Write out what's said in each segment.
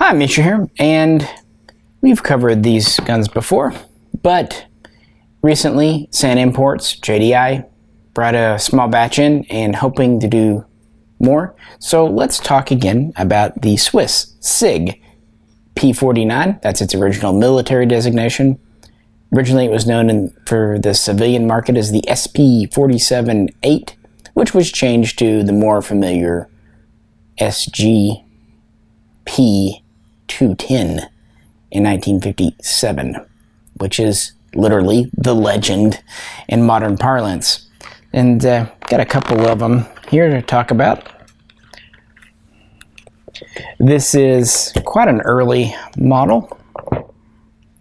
Hi, Misha here, and we've covered these guns before, but recently San Imports, JDI, brought a small batch in and hoping to do more. So let's talk again about the Swiss SIG P49. That's its original military designation. Originally it was known for the civilian market as the SP-47-8, which was changed to the more familiar SIG P210 in 1957, which is literally the legend in modern parlance. And got a couple of them here to talk about. This is quite an early model,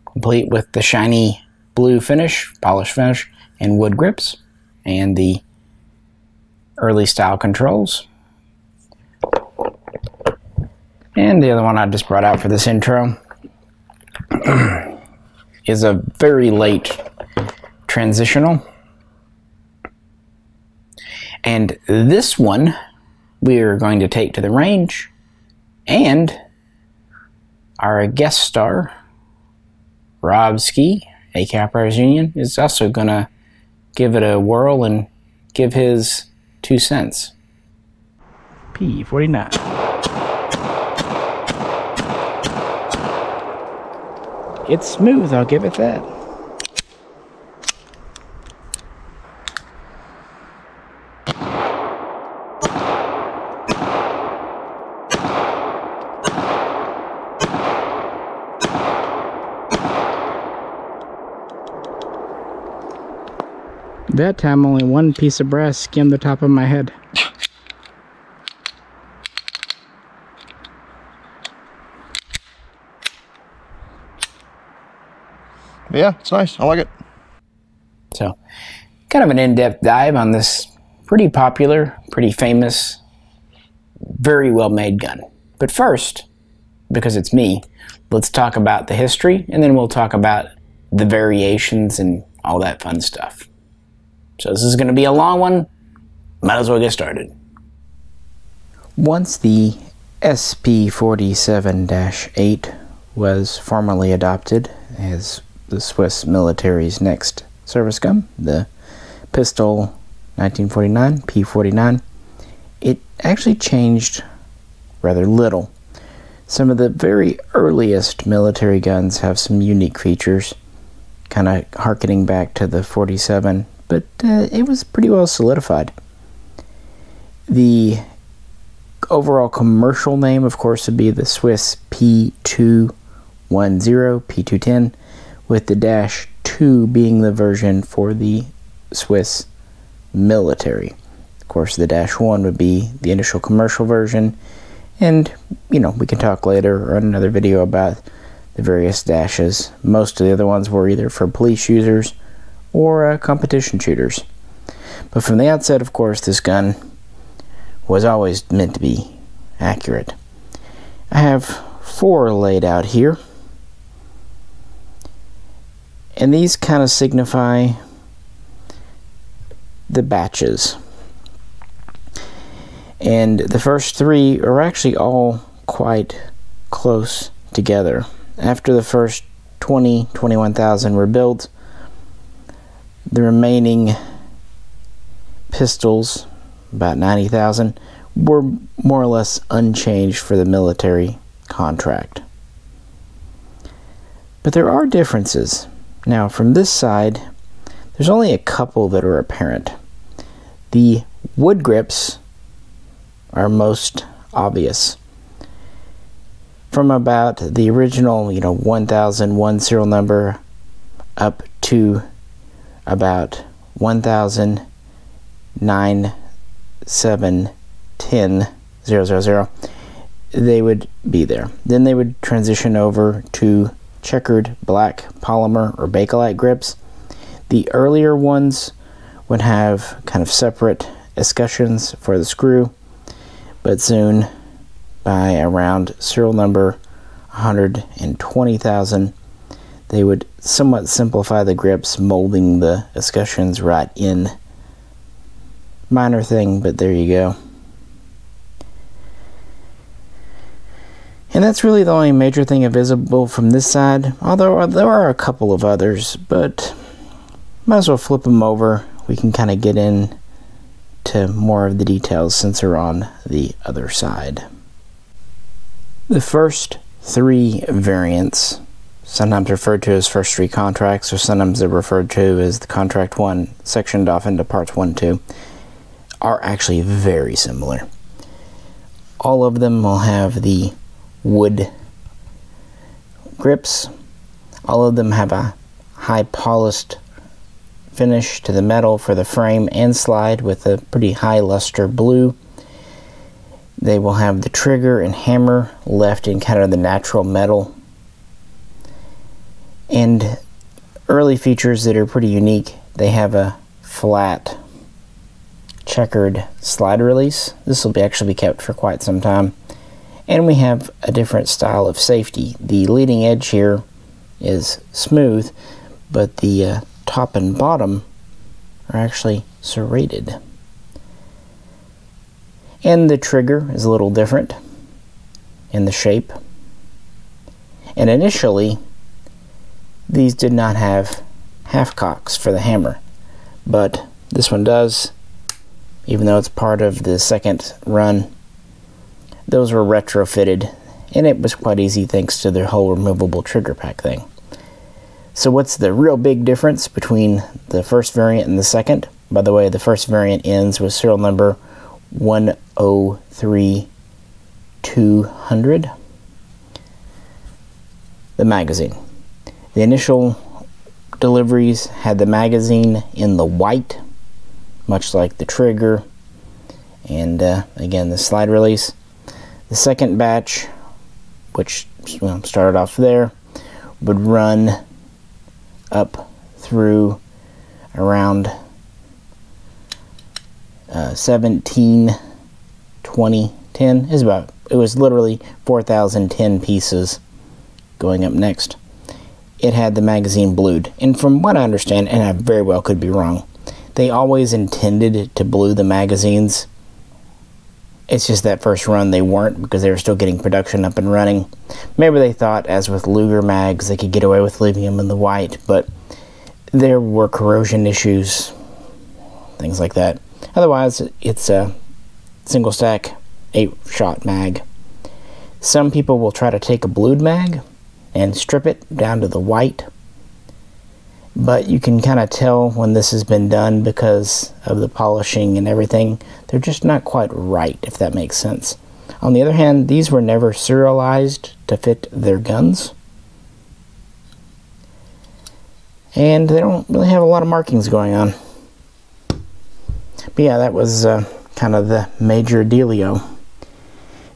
complete with the shiny blue finish, polished finish, and wood grips, and the early style controls. And the other one I just brought out for this intro is a very late transitional. And this one we're going to take to the range, and our guest star, Rob Ski, AKOU Union, is also going to give it a whirl and give his 2 cents. P49. It's smooth, I'll give it that. That time only one piece of brass skimmed the top of my head. Yeah, it's nice. I like it. So, kind of an in-depth dive on this pretty popular, pretty famous, very well-made gun. But first, because it's me, let's talk about the history, and then we'll talk about the variations and all that fun stuff. So this is going to be a long one. Might as well get started. Once the SP-47-8 was formally adopted as the Swiss military's next service gun, the pistol 1949, P49, it actually changed rather little. Some of the very earliest military guns have some unique features, kind of harkening back to the 47, but it was pretty well solidified. The overall commercial name, of course, would be the Swiss P210, P210, with the -2 being the version for the Swiss military. Of course, the -1 would be the initial commercial version, and, you know, we can talk later or in another video about the various dashes. Most of the other ones were either for police users or competition shooters. But from the outset, of course, this gun was always meant to be accurate. I have 4 laid out here, and these kind of signify the batches. And the first 3 are actually all quite close together. After the first 21,000 were built, the remaining pistols, about 90,000, were more or less unchanged for the military contract. But there are differences. Now, from this side, there's only a couple that are apparent. The wood grips are most obvious. From about the original, 1001 serial number up to about 1009710000, they would be there. Then they would transition over to checkered black polymer or Bakelite grips. The earlier ones would have kind of separate escutcheons for the screw, but soon, by around serial number 120,000, they would somewhat simplify the grips, molding the escutcheons right in. Minor thing, but there you go. And that's really the only major thing visible from this side, although there are a couple of others, but might as well flip them over. We can kind of get in to more of the details since they're on the other side. The first three variants, sometimes referred to as first three contracts, or sometimes they're referred to as the contract 1, sectioned off into parts 1 and 2, are actually very similar. All of them will have the wood grips. All of them have a high polished finish to the metal for the frame and slide with a pretty high luster blue. They will have the trigger and hammer left in kind of the natural metal. And early features that are pretty unique, they have a flat checkered slide release. This will actually be kept for quite some time. And we have a different style of safety. The leading edge here is smooth, but the top and bottom are actually serrated. And the trigger is a little different in the shape. And initially, these did not have half cocks for the hammer, but this one does, even though it's part of the second run. Those were retrofitted, and it was quite easy thanks to their whole removable trigger pack thing. So what's the real big difference between the first variant and the second? By the way, the first variant ends with serial number 103200. The magazine. The initial deliveries had the magazine in the white, much like the trigger and again the slide release. The second batch, which started off there, would run up through around 17, 20, 10. It was literally 4,010 pieces going up next. It had the magazine blued, and from what I understand, and I very well could be wrong, they always intended to blue the magazines. It's just that first run they weren't, because they were still getting production up and running. Maybe they thought, as with Luger mags, they could get away with leaving them in the white, but there were corrosion issues, things like that. Otherwise, it's a single stack 8-shot mag. Some people will try to take a blued mag and strip it down to the white, but you can kind of tell when this has been done because of the polishing and everything. They're just not quite right, if that makes sense. On the other hand, these were never serialized to fit their guns, and they don't really have a lot of markings going on. But yeah, that was kind of the major dealio.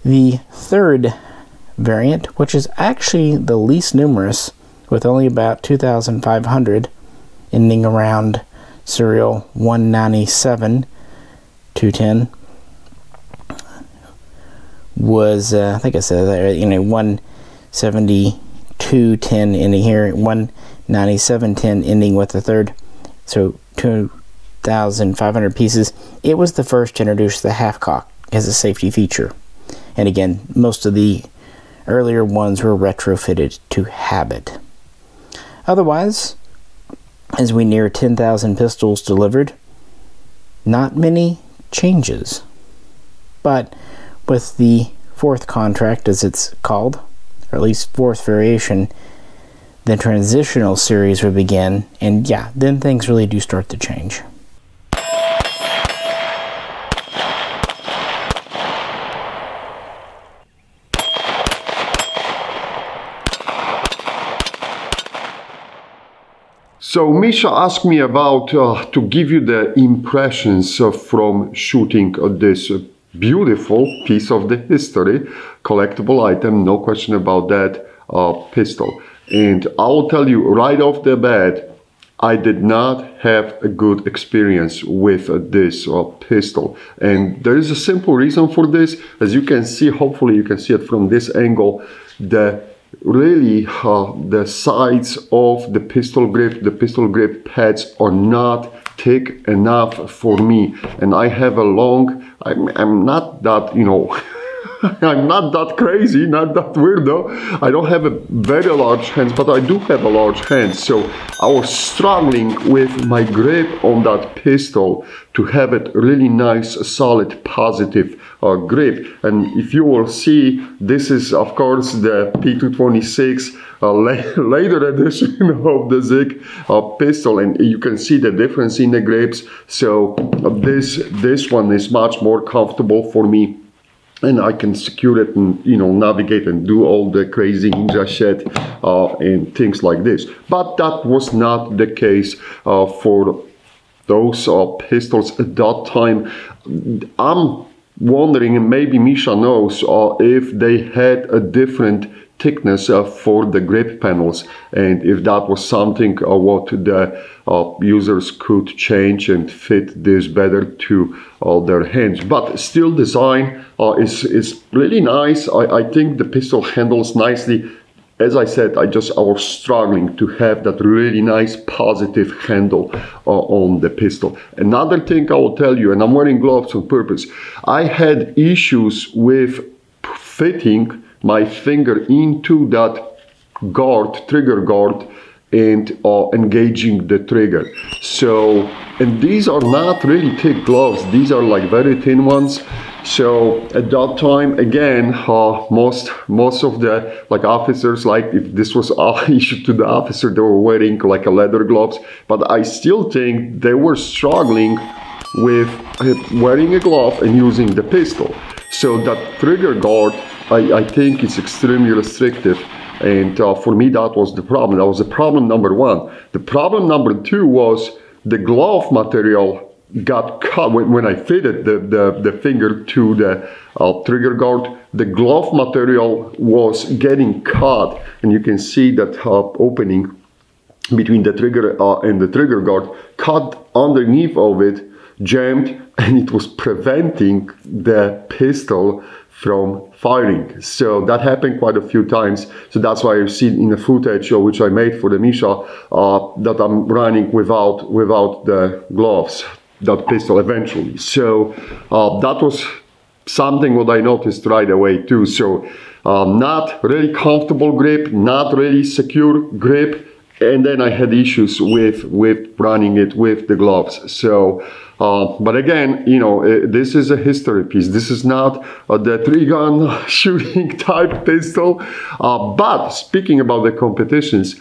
The third variant, which is actually the least numerous, with only about 2,500, ending around serial 197 210, was I think I said that, 17210 ending here, 19710 ending with the third, so 2,500 pieces. It was the first to introduce the half cock as a safety feature, and again, most of the earlier ones were retrofitted to have it. Otherwise, as we near 10,000 pistols delivered, not many changes. But with the fourth contract, as it's called, or at least fourth variation, the transitional series would begin, and yeah, then things really do start to change. So Misha asked me about to give you the impressions from shooting this beautiful piece of the history, collectible item, no question about that, pistol. And I'll tell you right off the bat, I did not have a good experience with this pistol. And there is a simple reason for this. As you can see, hopefully you can see it from this angle, the sides of the pistol grip pads are not thick enough for me, and I have a long, I'm not that, I'm not that crazy, not that weirdo. I don't have a very large hands, but I do have a large hands. So I was struggling with my grip on that pistol to have it really nice, solid, positive grip. And if you will see, this is of course the P226 later edition of the SIG pistol, and you can see the difference in the grips. So this one is much more comfortable for me, and I can secure it and, you know, navigate and do all the crazy ninja shit and things like this. But that was not the case for those pistols at that time. I'm wondering, and maybe Misha knows, if they had a different thickness for the grip panels, and if that was something what the users could change and fit this better to their hands. But still, design is really nice. I think the pistol handles nicely. As I said, I was struggling to have that really nice positive handle on the pistol. Another thing I will tell you, and I'm wearing gloves on purpose, I had issues with fitting my finger into that guard, trigger guard, and engaging the trigger. So, and these are not really thick gloves, these are like very thin ones. So at that time, again, most of the officers, like if this was issued to the officer, they were wearing like a leather gloves, but I still think they were struggling with wearing a glove and using the pistol. So that trigger guard, I think it's extremely restrictive, and for me that was the problem. That was the problem number one. The problem number two was the glove material got cut when I fitted the finger to the trigger guard. The glove material was getting cut, and you can see that opening between the trigger and the trigger guard, cut underneath of it, jammed, and it was preventing the pistol from firing. So that happened quite a few times. So that's why you see in the footage which I made for the Misha that I'm running without the gloves, that pistol eventually. So that was something what I noticed right away too. So not really comfortable grip, not really secure grip, and then I had issues with running it with the gloves. So but again, you know, this is a history piece. This is not the three-gun shooting type pistol. But speaking about the competitions,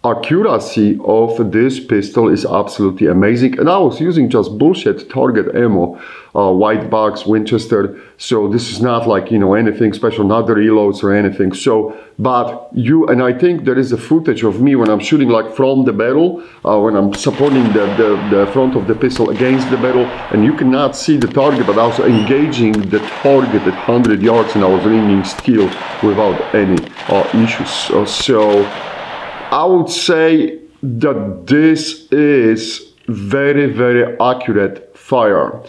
accuracy of this pistol is absolutely amazing, and I was using just bullshit target ammo, white box Winchester, so this is not like, you know, anything special, not the reloads or anything. So but and I think there is a footage of me when I'm shooting like from the barrel, when I'm supporting the front of the pistol against the barrel, and you cannot see the target, but I was engaging the target at 100 yards and I was ringing steel without any issues. So I would say that this is very, very accurate firearm.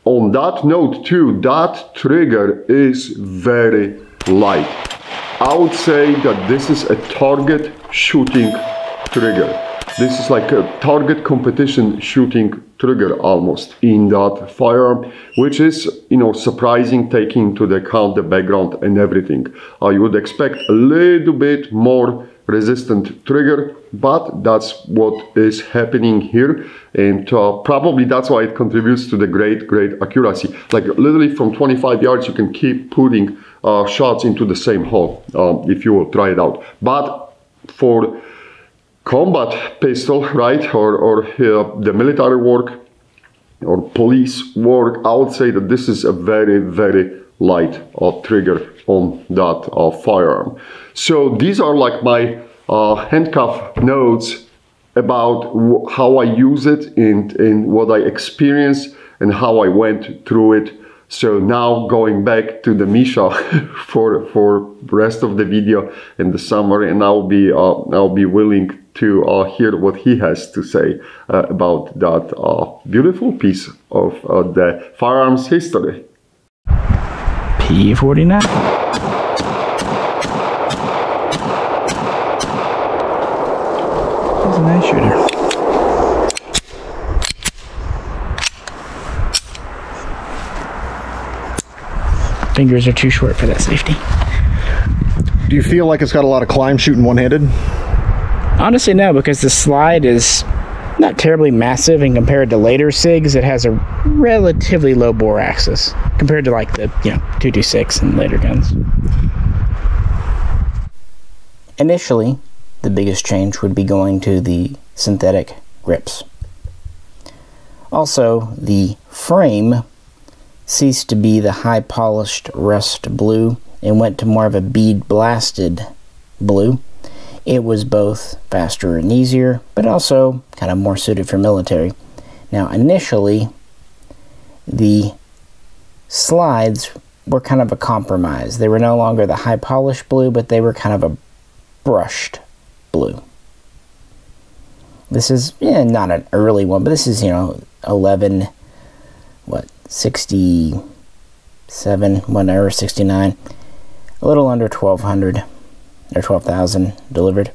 On that note too, that trigger is very light. I would say that this is a target shooting trigger. This is like a target competition shooting trigger almost in that firearm, which is, you know, surprising taking into account the background and everything. You would expect a little bit more resistant trigger, but that's what is happening here, and probably that's why it contributes to the great accuracy. Like literally from 25 yards you can keep putting shots into the same hole if you will try it out. But for combat pistol, right, or the military work or police work, I would say that this is a very, very light trigger on that firearm. So these are like my handcuff notes about how I use it and what I experienced and how I went through it. So now going back to the Misha for the rest of the video and the summary, and I'll be willing to hear what he has to say about that beautiful piece of the firearms history. P49. shooter. Fingers are too short for that safety. Do you feel like it's got a lot of climb shooting one-handed? Honestly, no, because the slide is not terribly massive, and compared to later SIGs, it has a relatively low bore axis compared to like the 226 and later guns. Initially, the biggest change would be going to the synthetic grips. Also, the frame ceased to be the high polished rust blue and went to more of a bead blasted blue. It was both faster and easier, but also kind of more suited for military. Now, initially, the slides were kind of a compromise. They were no longer the high polished blue, but they were kind of a brushed blue. This is not an early one, but this is 67, whatever, 69, a little under 1,200 or 12,000 delivered.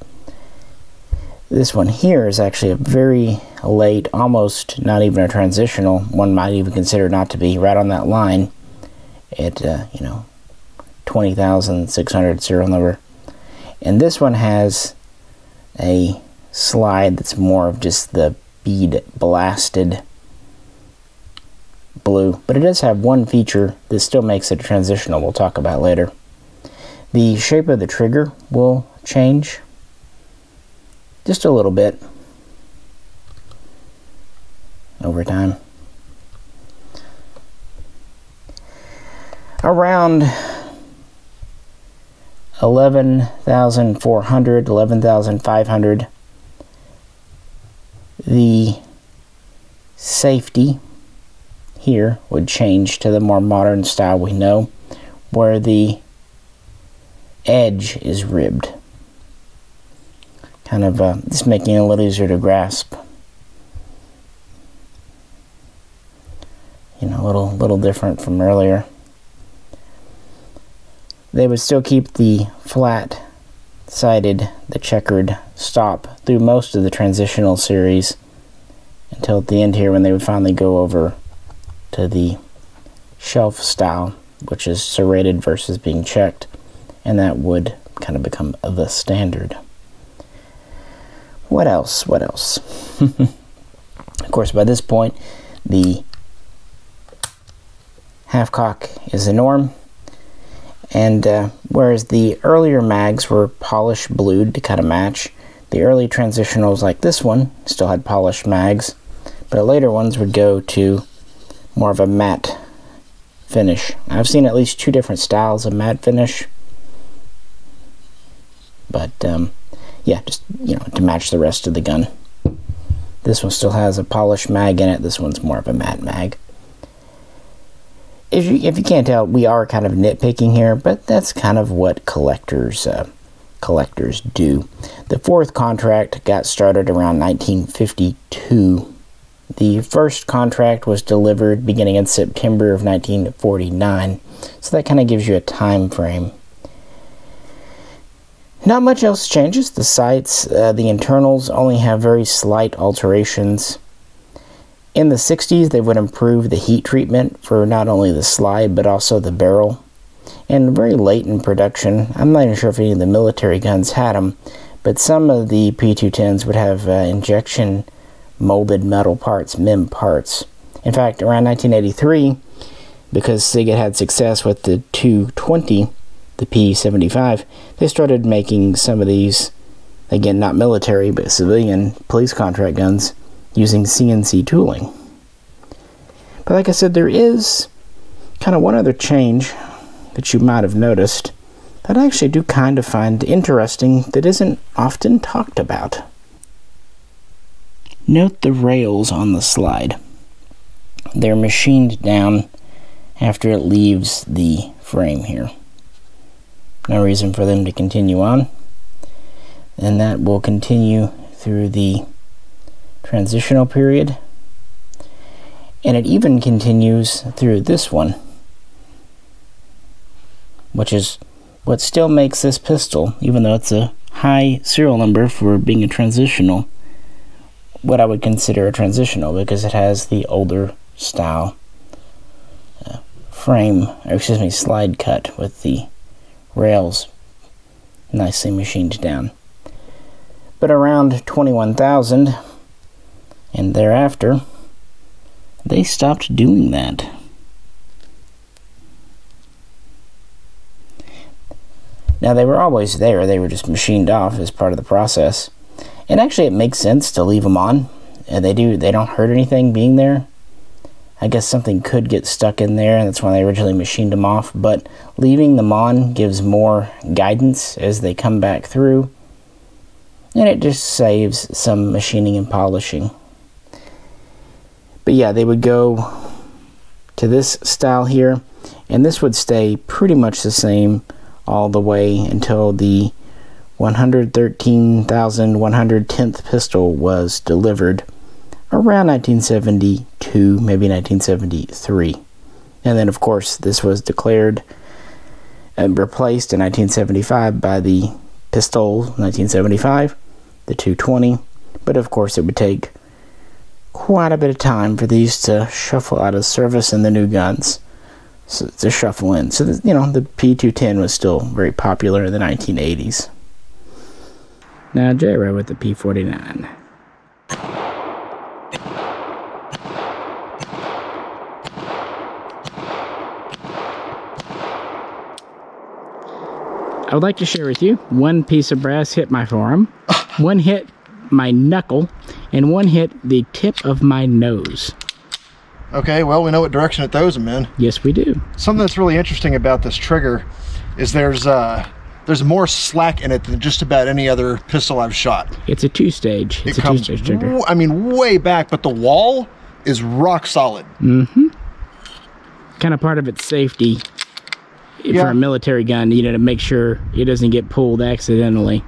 This one here is actually a very late, almost not even a transitional. One might even consider not to be, right on that line at 20,600 serial number. And this one has a slide that's more of just the bead blasted blue, but it does have one feature that still makes it a transitional we'll talk about later. The shape of the trigger will change just a little bit over time. Around 11,400, 11,500, the safety here would change to the more modern style we know, where the edge is ribbed, kind of just making it a little easier to grasp. A little different from earlier. They would still keep the flat-sided, the checkered stop through most of the transitional series until at the end here, when they would finally go over to the shelf style, which is serrated versus being checked, and that would kind of become the standard. What else? Of course, by this point, the half-cock is the norm, and whereas the earlier mags were polished blued to kind of match, the early transitionals like this one still had polished mags, but later ones would go to more of a matte finish. I've seen at least two different styles of matte finish, but just to match the rest of the gun. This one still has a polished mag in it. This one's more of a matte mag. If you can't tell, we are kind of nitpicking here, but that's kind of what collectors do. The fourth contract got started around 1952. The first contract was delivered beginning in September of 1949, so that kind of gives you a time frame. Not much else changes. The sights, the internals only have very slight alterations. In the 60s, they would improve the heat treatment for not only the slide, but also the barrel. And very late in production, I'm not even sure if any of the military guns had them, but some of the P210s would have injection molded metal parts, MIM parts. In fact, around 1983, because SIG had success with the 220, the P75, they started making some of these, again, not military, but civilian police contract guns, using CNC tooling. But like I said, there is kind of one other change that you might have noticed that I actually do kind of find interesting that isn't often talked about. Note the rails on the slide. They're machined down after it leaves the frame here. No reason for them to continue on, and that will continue through the transitional period, and it even continues through this one, which is what still makes this pistol, even though it's a high serial number for being a transitional, what I would consider a transitional, because it has the older style frame, or excuse me, slide cut with the rails nicely machined down. But around 21,000 and thereafter, they stopped doing that. Now, they were always there. They were just machined off as part of the process. And actually, it makes sense to leave them on. They don't hurt anything being there. I guess something could get stuck in there, and that's why they originally machined them off. But leaving them on gives more guidance as they come back through. And it just saves some machining and polishing. But yeah, they would go to this style here, and this would stay pretty much the same all the way until the 113,110th pistol was delivered around 1972, maybe 1973. And then, of course, this was declared and replaced in 1975 by the pistol 1975, the 220. But, of course, it would take quite a bit of time for these to shuffle out of service and the new guns to shuffle in. So, the P210 was still very popular in the 1980s. Now, Jroe with the P49. I would like to share with you, one piece of brass hit my forearm, one hit my knuckle, and one hit the tip of my nose. Okay, well, we know what direction it throws them in. Yes, we do. Something that's really interesting about this trigger is there's more slack in it than just about any other pistol I've shot. It's a two-stage. It's a two-stage trigger. I mean, way back, but the wall is rock solid. Mm-hmm. Kind of part of its safety for a military gun, to make sure it doesn't get pulled accidentally.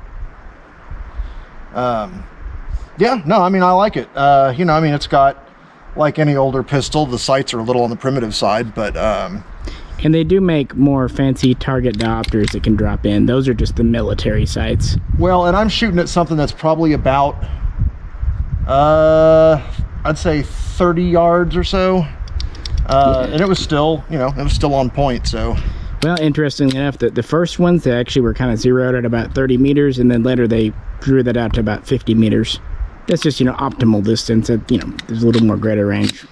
Yeah, no, I mean, I like it. I mean, it's got, like any older pistol, the sights are a little on the primitive side, but and they do make more fancy target diopters that can drop in. Those are just the military sights. Well, and I'm shooting at something that's probably about I'd say 30 yards or so, and it was still, it was still on point. So, well, interestingly enough, the first ones, they actually were kind of zeroed at about 30 meters, and then later they drew that out to about 50 meters. That's just, optimal distance. There's a little more greater range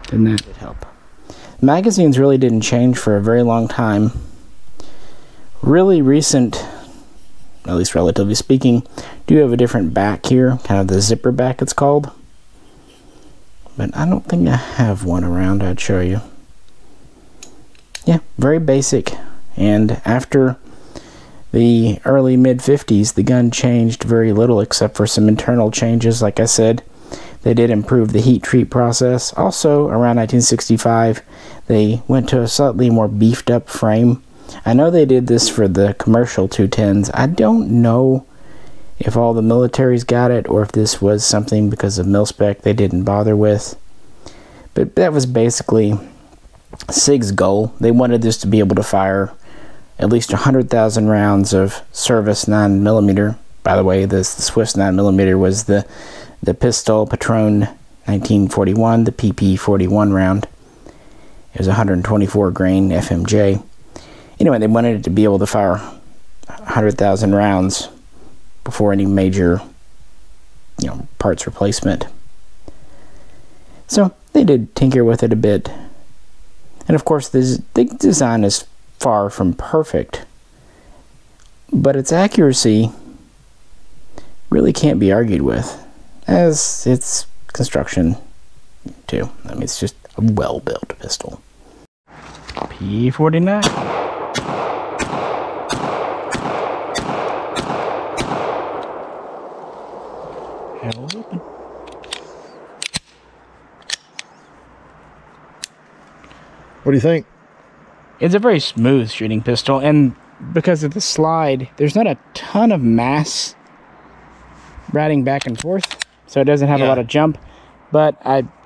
than that. Would help. Magazines really didn't change for a very long time. Really recent, at least relatively speaking, do have a different back here, kind of the zipper back it's called. But I don't think I have one around. I'd show you. Yeah, very basic. And after the early mid-50s, the gun changed very little except for some internal changes. Like I said, they did improve the heat treat process. Also, around 1965, they went to a slightly more beefed up frame. I know they did this for the commercial 210s. I don't know if all the militaries got it or if this was something because of mil-spec they didn't bother with. But that was basically SIG's goal. They wanted this to be able to fire at least 100,000 rounds of service 9mm. By the way, the Swiss 9mm was the Pistol Patron 1941, the PP49 round. It was 124 grain FMJ. Anyway, they wanted it to be able to fire 100,000 rounds before any major, parts replacement. So they did tinker with it a bit. And of course, the design is far from perfect, but its accuracy really can't be argued with, as its construction too. I mean, it's just a well-built pistol. P49. Hell open. What do you think? It's a very smooth shooting pistol, and because of the slide, there's not a ton of mass riding back and forth, so it doesn't have a lot of jump. But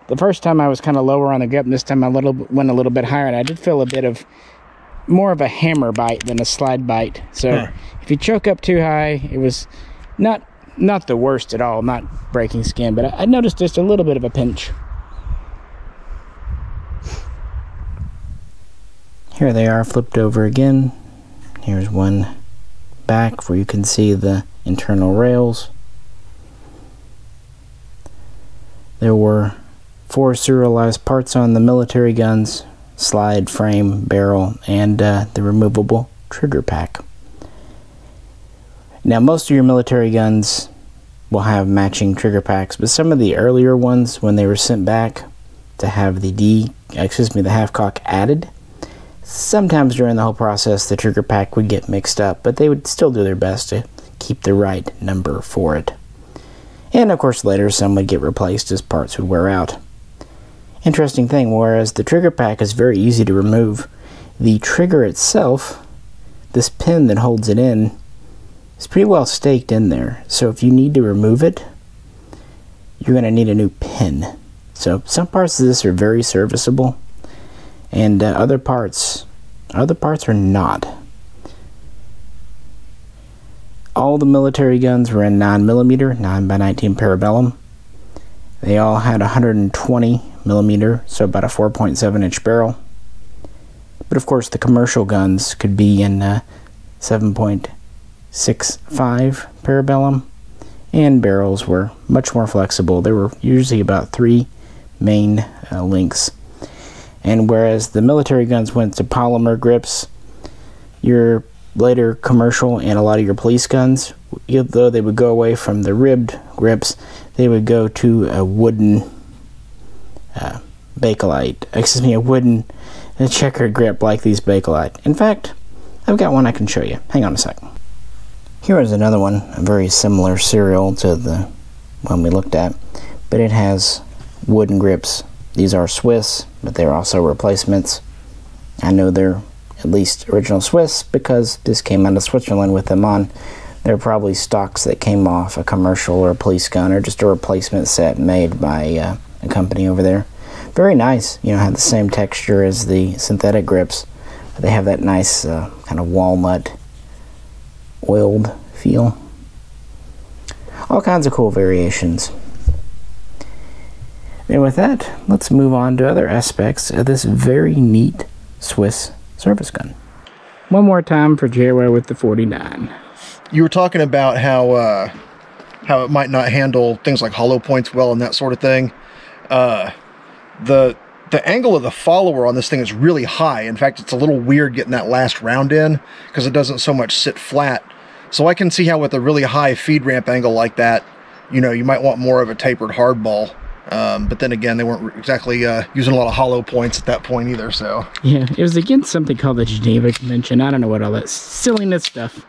the first time I was kind of lower on the grip, and this time I went a little bit higher, and I did feel a bit of more of a hammer bite than a slide bite. So if you choke up too high, it was not not the worst at all, not breaking skin, but I noticed just a little bit of a pinch. Here they are flipped over again. Here's one back where you can see the internal rails. There were 4 serialized parts on the military guns: slide, frame, barrel, and the removable trigger pack. Now, most of your military guns will have matching trigger packs, but some of the earlier ones, when they were sent back to have the half cock added, sometimes during the whole process the trigger pack would get mixed up, but they would still do their best to keep the right number for it. And of course later some would get replaced as parts would wear out. Interesting thing, whereas the trigger pack is very easy to remove, the trigger itself, this pin that holds it in, is pretty well staked in there. So if you need to remove it, you're going to need a new pin. So some parts of this are very serviceable, and other parts are not. All the military guns were in 9mm, 9x19 parabellum. They all had 120mm, so about a 4.7-inch barrel. But of course the commercial guns could be in 7.65 parabellum, and barrels were much more flexible. There were usually about 3 main lengths. And whereas the military guns went to polymer grips, your later commercial and a lot of your police guns, though they would go away from the ribbed grips, they would go to a wooden a wooden checkered grip like these Bakelite. In fact, I've got one I can show you. Hang on a second. Here is another one, a very similar serial to the one we looked at, but it has wooden grips. These are Swiss, but they're also replacements. I know they're at least original Swiss because this came out of Switzerland with them on. They're probably stocks that came off a commercial or a police gun, or just a replacement set made by a company over there. Very nice, you know, have the same texture as the synthetic grips, but they have that nice kind of walnut oiled feel. All kinds of cool variations. And with that, let's move on to other aspects of this very neat Swiss service gun. One more time for Jroe with the 49. You were talking about how it might not handle things like hollow points well and that sort of thing. The angle of the follower on this thing is really high. In fact, it's a little weird getting that last round in because it doesn't so much sit flat. So I can see how with a really high feed ramp angle like that, you know, you might want more of a tapered hardball. But then again, they weren't exactly using a lot of hollow points at that point either, so. Yeah, it was against something called the Geneva Convention. I don't know what all that silliness stuff.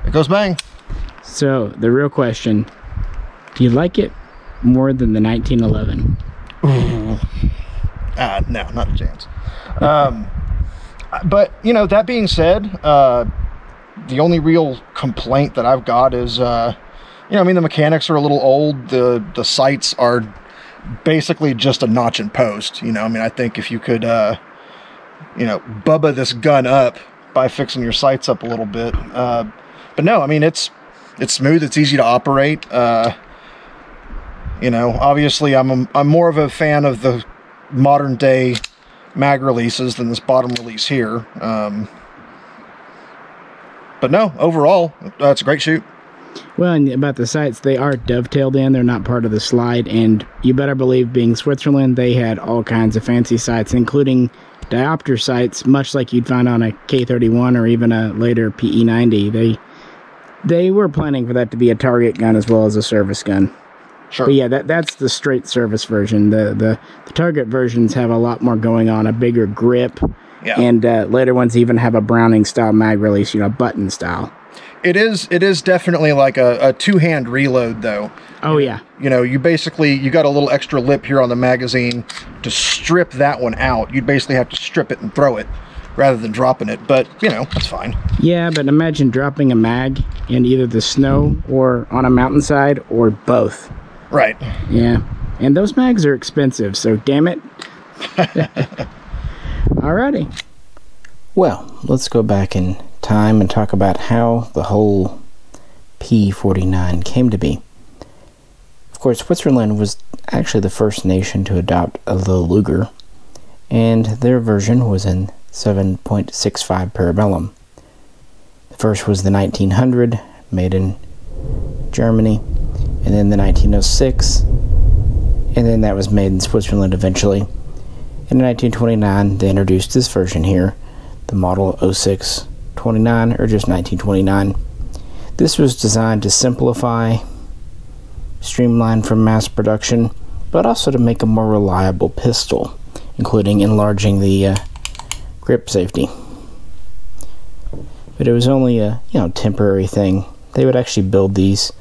It goes bang. So, the real question, do you like it more than the 1911? No, not a chance. But, you know, that being said, the only real complaint that I've got is, you know, I mean, the mechanics are a little old. The sights are basically just a notch and post. You know, I mean, I think if you could, you know, bubba this gun up by fixing your sights up a little bit. But no, I mean, it's smooth. It's easy to operate. You know, obviously I'm more of a fan of the modern day mag releases than this bottom release here. But no, overall, it's a great shoot. Well, and about the sights, they are dovetailed in. They're not part of the slide. And you better believe, being Switzerland, they had all kinds of fancy sights, including diopter sights, much like you'd find on a K31 or even a later PE90. They were planning for that to be a target gun as well as a service gun. Sure. But yeah, that's the straight service version. The target versions have a lot more going on, a bigger grip. Yeah. And later ones even have a Browning style mag release, you know, button style. It is definitely like a two-hand reload though. Oh yeah. You know, you got a little extra lip here on the magazine. To strip that one out, you'd basically have to strip it and throw it. rather than dropping it. But, you know, that's fine. Yeah, but imagine dropping a mag in either the snow or on a mountainside or both. Right. Yeah, and those mags are expensive, so damn it. Alrighty. Well, let's go back in time and talk about how the whole P49 came to be. Of course, Switzerland was actually the first nation to adopt the Luger, and their version was in 7.65 Parabellum. The first was the 1900, made in Germany, and then the 1906, and then that was made in Switzerland eventually. In 1929, they introduced this version here, the model 0629, or just 1929. This was designed to simplify, streamline from mass production, but also to make a more reliable pistol, including enlarging the grip safety. But it was only a temporary thing. They would actually build these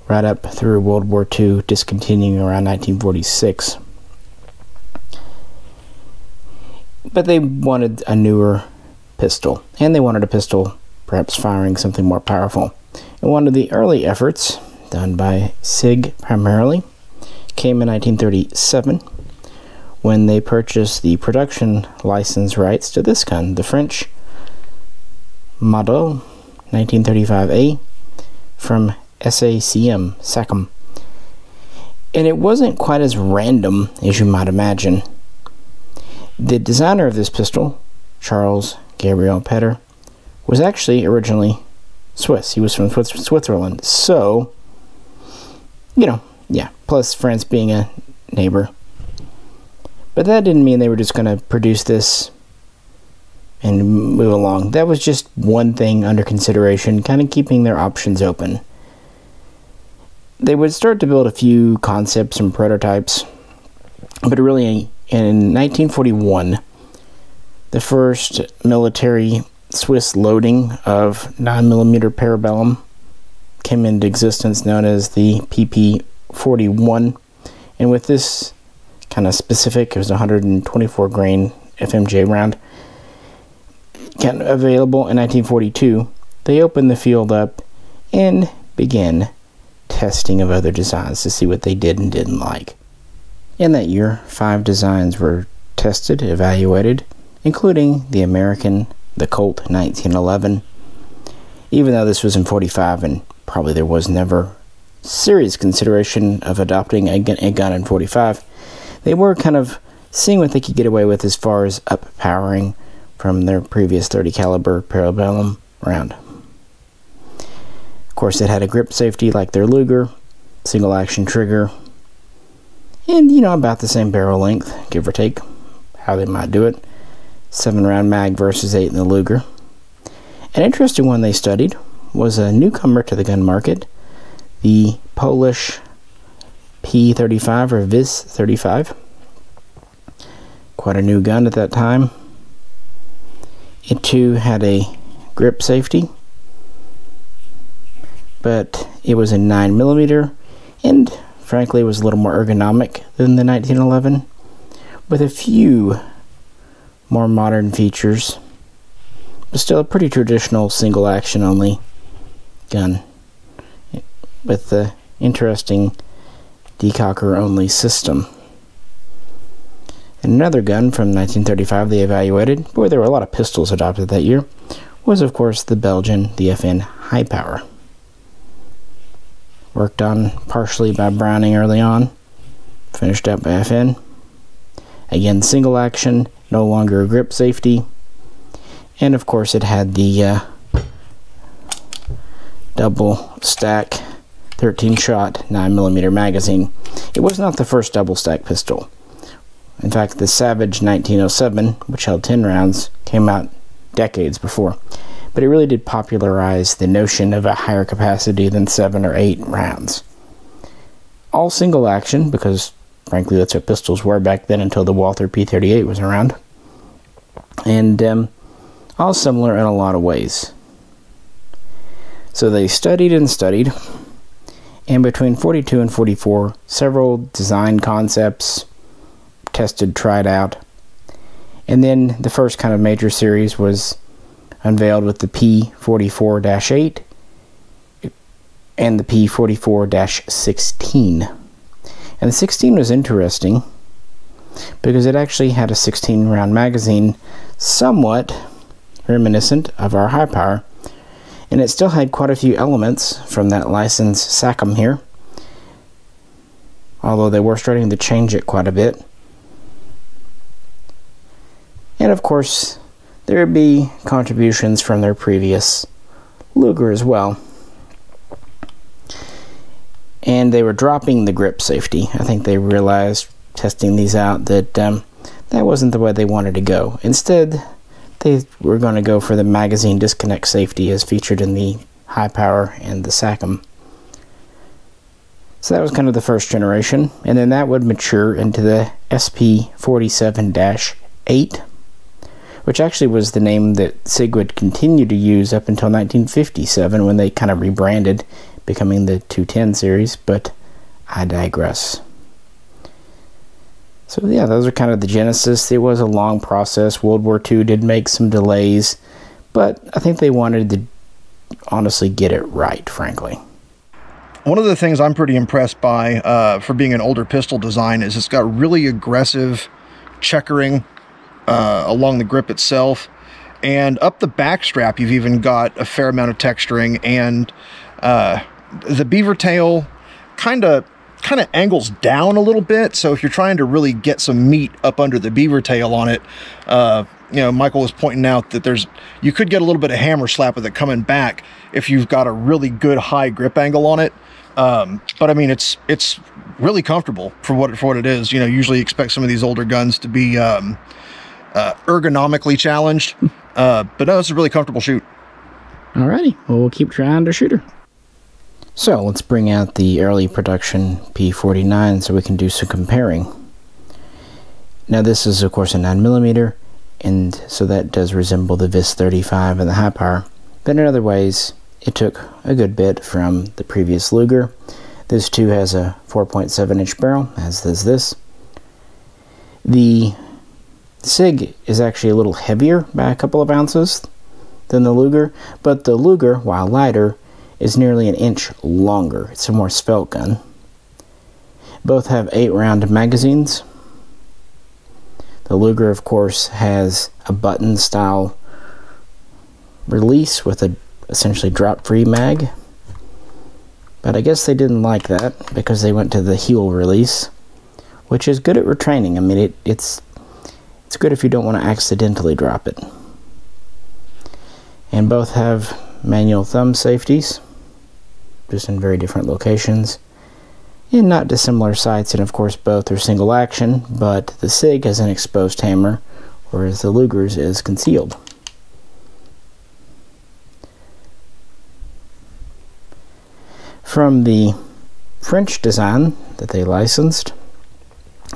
right up through World War II, discontinuing around 1946. But they wanted a newer pistol, and they wanted a pistol perhaps firing something more powerful. And one of the early efforts, done by SIG primarily, came in 1937 when they purchased the production license rights to this gun, the French Model 1935A from SACM. And it wasn't quite as random as you might imagine. The designer of this pistol, Charles Gabriel Petter, was actually originally Swiss. He was from Switzerland. So, plus France being a neighbor. But that didn't mean they were just going to produce this and move along. That was just one thing under consideration, kind of keeping their options open. They would start to build a few concepts and prototypes, but really in 1941, the first military Swiss loading of 9mm Parabellum came into existence, known as the PP49, and with this kind of specific, it was a 124 grain FMJ round, available in 1942. They opened the field up and began testing of other designs to see what they did and didn't like. In that year, 5 designs were tested, evaluated, including the American, the Colt 1911. Even though this was in 45 and probably there was never serious consideration of adopting a gun in 45, they were kind of seeing what they could get away with as far as up-powering from their previous 30 caliber Parabellum round. Of course, it had a grip safety like their Luger, single action trigger, and about the same barrel length, give or take, how they might do it. 7-round mag versus 8 in the Luger. An interesting one they studied was a newcomer to the gun market, the Polish P35 or Vis 35. Quite a new gun at that time. It too had a grip safety, but it was a 9mm and frankly was a little more ergonomic than the 1911, with a few more modern features, but still a pretty traditional single action only gun with the interesting decocker only system. And another gun from 1935 they evaluated, where there were a lot of pistols adopted that year, was of course the Belgian, the FN High Power. Worked on partially by Browning early on, finished up by FN. Again, single action, no longer a grip safety, and of course it had the double stack 13-shot 9mm magazine. It was not the first double stack pistol. In fact, the Savage 1907, which held 10 rounds, came out decades before. But it really did popularize the notion of a higher capacity than 7 or 8 rounds. All single action, because frankly that's what pistols were back then until the Walther P38 was around. And all similar in a lot of ways. So they studied and studied, and between 42 and 44, several design concepts tested, tried out, And then the first kind of major series was unveiled with the P44-8 and the P44-16. And the 16 was interesting because it actually had a 16-round magazine, somewhat reminiscent of our high power, and it still had quite a few elements from that licensed SACM here, although they were starting to change it quite a bit. And of course, there would be contributions from their previous Luger as well. And they were dropping the grip safety. I think they realized, testing these out, that that wasn't the way they wanted to go. Instead, they were going to go for the magazine disconnect safety as featured in the high power and the SACM. So that was kind of the first generation, and then that would mature into the SP47-8, which actually was the name that SIG would continue to use up until 1957 when they kind of rebranded, becoming the 210 series, but I digress. So yeah, those are kind of the genesis. It was a long process. World War II did make some delays, but I think they wanted to honestly get it right, frankly. One of the things I'm pretty impressed by for being an older pistol design is it's got really aggressive checkering along the grip itself, and up the back strap you've even got a fair amount of texturing, and the beaver tail kind of angles down a little bit, so if you're trying to really get some meat up under the beaver tail on it, you know, Michael was pointing out that you could get a little bit of hammer slap with it coming back if you've got a really good high grip angle on it. But I mean, it's really comfortable for what it is. You know, usually you expect some of these older guns to be ergonomically challenged, but no, it's a really comfortable shoot. Alrighty, well, we'll keep trying to shoot her. So let's bring out the early production P49 so we can do some comparing. Now this is of course a 9mm, and so that does resemble the VIS 35 and the high power, but in other ways it took a good bit from the previous Luger. This too has a 4.7 inch barrel, as does this. The SIG is actually a little heavier by a couple of ounces than the Luger, but the Luger, while lighter, is nearly an inch longer. It's a more svelte gun. Both have 8-round magazines. The Luger, of course, has a button style release with a essentially drop-free mag, but I guess they didn't like that because they went to the heel release, which is good at retraining. I mean, it's good if you don't want to accidentally drop it. And both have manual thumb safeties, just in very different locations, in not dissimilar sights, and of course both are single action, but the SIG has an exposed hammer, whereas the Luger's is concealed. From the French design that they licensed,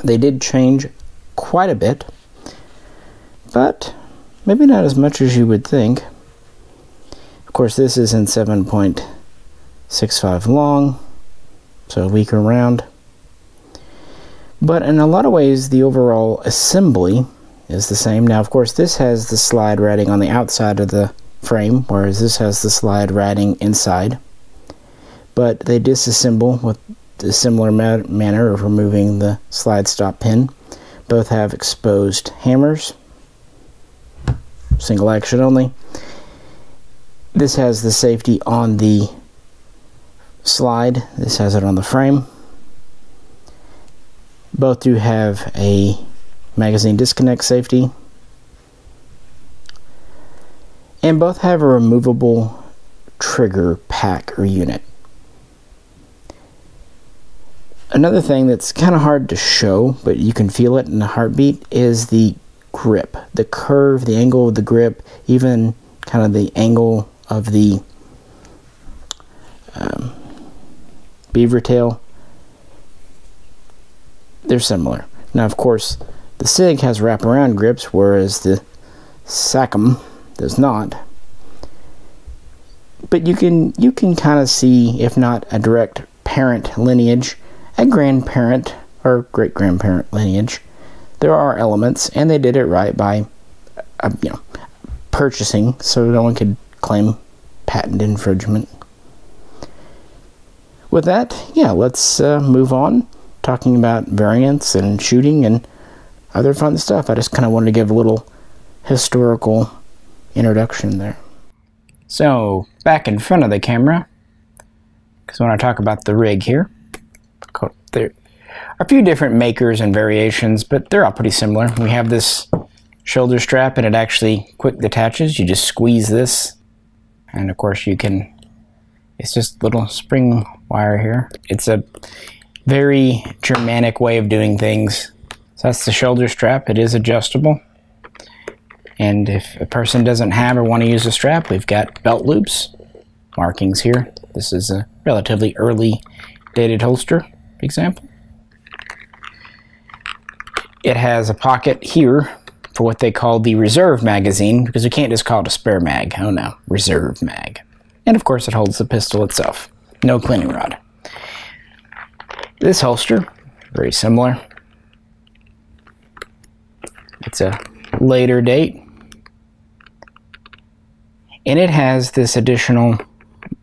they did change quite a bit, but maybe not as much as you would think. Of course, this is in 7.65 long, so a weaker round. But in a lot of ways, the overall assembly is the same. Now, of course, this has the slide ratting on the outside of the frame, whereas this has the slide ratting inside. But they disassemble with a similar manner of removing the slide stop pin. Both have exposed hammers, single action only. This has the safety on the slide. This has it on the frame. Both do have a magazine disconnect safety. And both have a removable trigger pack or unit. Another thing that's kind of hard to show, but you can feel it in the heartbeat, is the grip. The curve, the angle of the grip, even kind of the angle of the beaver tail, they're similar. Now, of course, the SIG has wraparound grips, whereas the SACM does not. But you can kind of see, if not a direct parent lineage, a grandparent or great-grandparent lineage there are elements, and they did it right by, you know, purchasing, so no one could claim patent infringement. With that, yeah, let's move on, talking about variants and shooting and other fun stuff. I just kind of wanted to give a little historical introduction there. So, back in front of the camera, because when I talk about the rig here, there are a few different makers and variations, but they're all pretty similar. We have this shoulder strap, and it actually quick detaches. You just squeeze this, and of course you can, it's just a little spring wire here. It's a very Germanic way of doing things. So that's the shoulder strap. It is adjustable. And if a person doesn't have or want to use a strap, we've got belt loops, markings here. This is a relatively early dated holster example. It has a pocket here for what they call the reserve magazine, because we can't just call it a spare mag. Oh no, reserve mag. And of course it holds the pistol itself. No cleaning rod. This holster, very similar. It's a later date. And it has this additional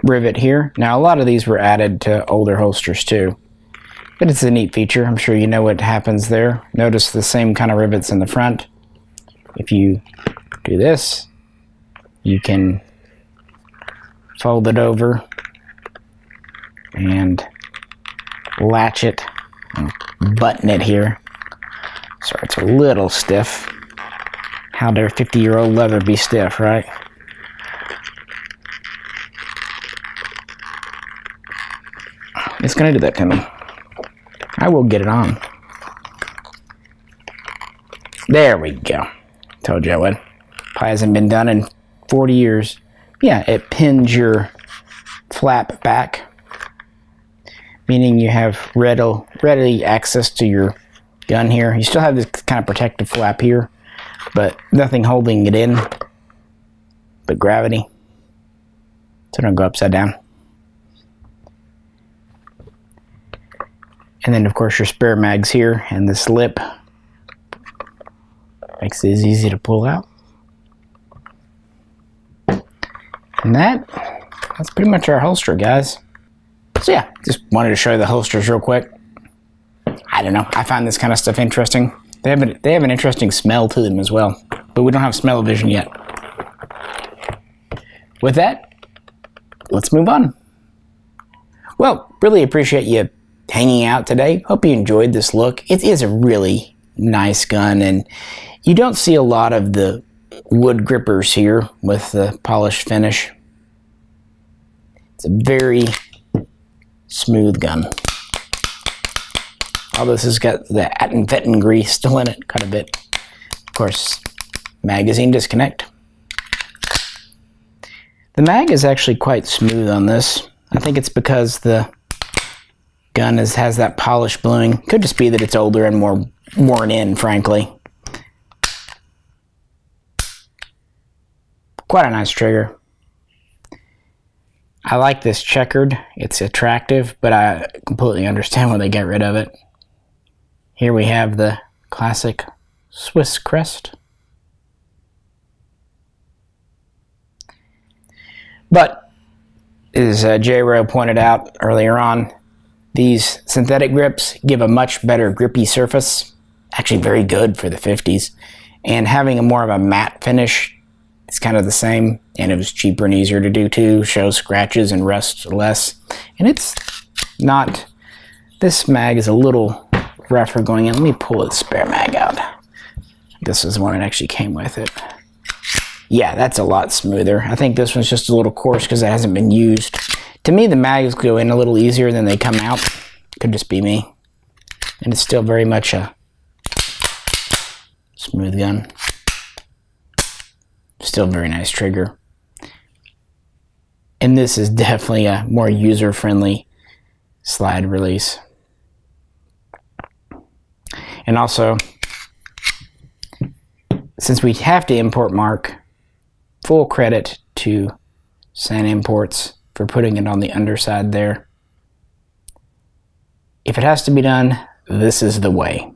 rivet here. Now a lot of these were added to older holsters too. But it's a neat feature. I'm sure you know what happens there. Notice the same kind of rivets in the front. If you do this, you can fold it over and latch it and button it here. Sorry, it's a little stiff. How dare 50-year-old leather be stiff, right? It's gonna do that to me. I will get it on. There we go. Told you I would. Probably hasn't been done in 40 years. Yeah, it pins your flap back, meaning you have ready access to your gun here. You still have this kind of protective flap here, but nothing holding it in but gravity. So don't go upside down. And then of course your spare mags here, and this lip makes it easy to pull out. And that's pretty much our holster, guys. So yeah, just wanted to show you the holsters real quick. I don't know, I find this kind of stuff interesting. They have an interesting smell to them as well, but we don't have smell-o-vision yet. With that, let's move on. Well, really appreciate you hanging out today. Hope you enjoyed this look. It is a really nice gun, and you don't see a lot of the wood grippers here with the polished finish. It's a very smooth gun. All this has got the Attenfetten grease still in it, quite a bit. Of course, magazine disconnect. The mag is actually quite smooth on this. I think it's because the gun has that polish bluing. Could just be that it's older and more worn in, frankly. Quite a nice trigger. I like this checkered. It's attractive, but I completely understand why they get rid of it. Here we have the classic Swiss crest. But, as Jroe pointed out earlier on, these synthetic grips give a much better grippy surface. Actually very good for the 50s. And having a more of a matte finish is kind of the same. And it was cheaper and easier to do too. Shows scratches and rust less. And it's not... This mag is a little rougher going in. Let me pull the spare mag out. This is the one that actually came with it. Yeah, that's a lot smoother. I think this one's just a little coarse because it hasn't been used. To me, the mags go in a little easier than they come out. Could just be me. And it's still very much a smooth gun. Still very nice trigger. And this is definitely a more user-friendly slide release. And also, since we have to import mark, full credit to San Imports for putting it on the underside there. If it has to be done, this is the way.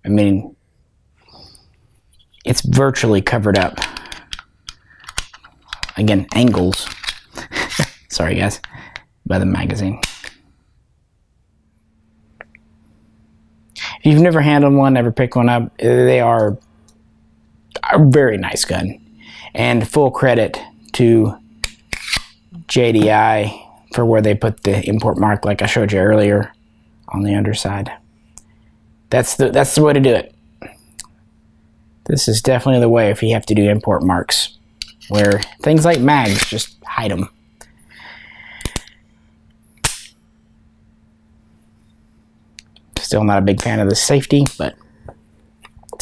I mean, it's virtually covered up. Again, angles. Sorry guys, by the magazine. If you've never handled one, never picked one up, they are a very nice gun. And full credit to JDI for where they put the import mark like I showed you earlier on the underside. That's the way to do it. This is definitely the way if you have to do import marks, where things like mags, just hide them. Still not a big fan of the safety, but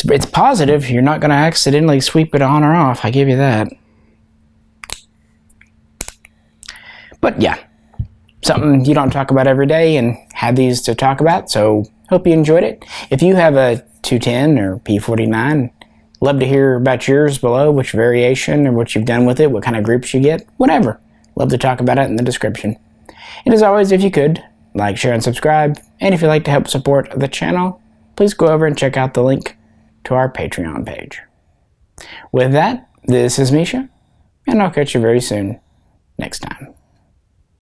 it's positive. You're not going to accidentally sweep it on or off, I give you that. But yeah, something you don't talk about every day and had these to talk about, so hope you enjoyed it. If you have a 210 or P49, love to hear about yours below, which variation or what you've done with it, what kind of groups you get, whatever. Love to talk about it in the description. And as always, if you could, like, share, and subscribe. And if you'd like to help support the channel, please go over and check out the link to our Patreon page. With that, this is Misha, and I'll catch you very soon next time.